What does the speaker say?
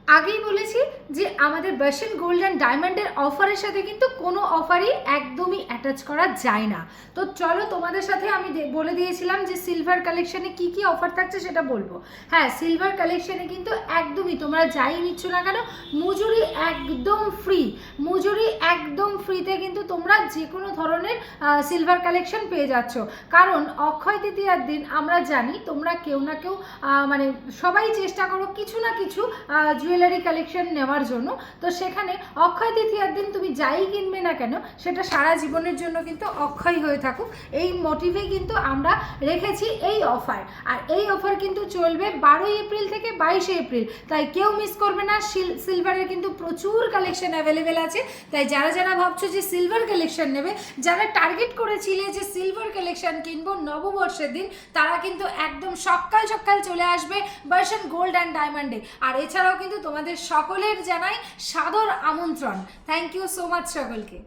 আগেই বলেছি যে আমাদের বার্শন গোল্ড অ্যান্ড ডায়মন্ডের অফারের সাথে কিন্তু কোনো অফারই একদমই অ্যাটাচ করা যায় না। তো চলো তোমাদের সাথে আমি বলে দিয়েছিলাম যে সিলভার কালেকশনে কি কি অফার থাকছে সেটা বলবো। হ্যাঁ, সিলভার কালেকশনে কিন্তু একদমই তোমরা যাই নিচ্ছ না কেন মজুরি একদম ফ্রি, মজুরি একদম ফ্রিতে কিন্তু তোমরা যে কোনো ধরনের সিলভার কালেকশন পেয়ে যাচ্ছ। কারণ অক্ষয় তৃতীয়ার দিন আমরা জানি তোমরা কেউ না কেউ মানে সবাই চেষ্টা করো কিছু না কিছু জুয়েলারি কালেকশন নেওয়ার জন্য। তো সেখানে অক্ষয় তৃতীয়ার দিন তুমি যাই কিনবে না কেন সেটা সারা জীবনের জন্য কিন্তু অক্ষয় হয়ে থাকুক, এই মোটিভে কিন্তু আমরা রেখেছি এই অফার। আর এই অফার কিন্তু চলবে 12 এপ্রিল থেকে 22 এপ্রিল, তাই কেউ মিস করবে না। সিলভারের কিন্তু প্রচুর কালেকশন অ্যাভেলেবেল আছে, তাই যারা যারা ভাবছো যে সিলভার কালেকশন নেবে, যারা টার্গেট করেছিলে যে সিলভার কালেকশন কিনবো নববর্ষের দিন, তারা কিন্তু একদম সকাল সকাল চলে আসবে বার্শন গোল্ড অ্যান্ড ডায়মন্ডে। আর এছাড়াও কিন্তু তোমাদের সকলের জানাই সাদর আমন্ত্রণ। থ্যাংক ইউ সো মাচ সকলকে।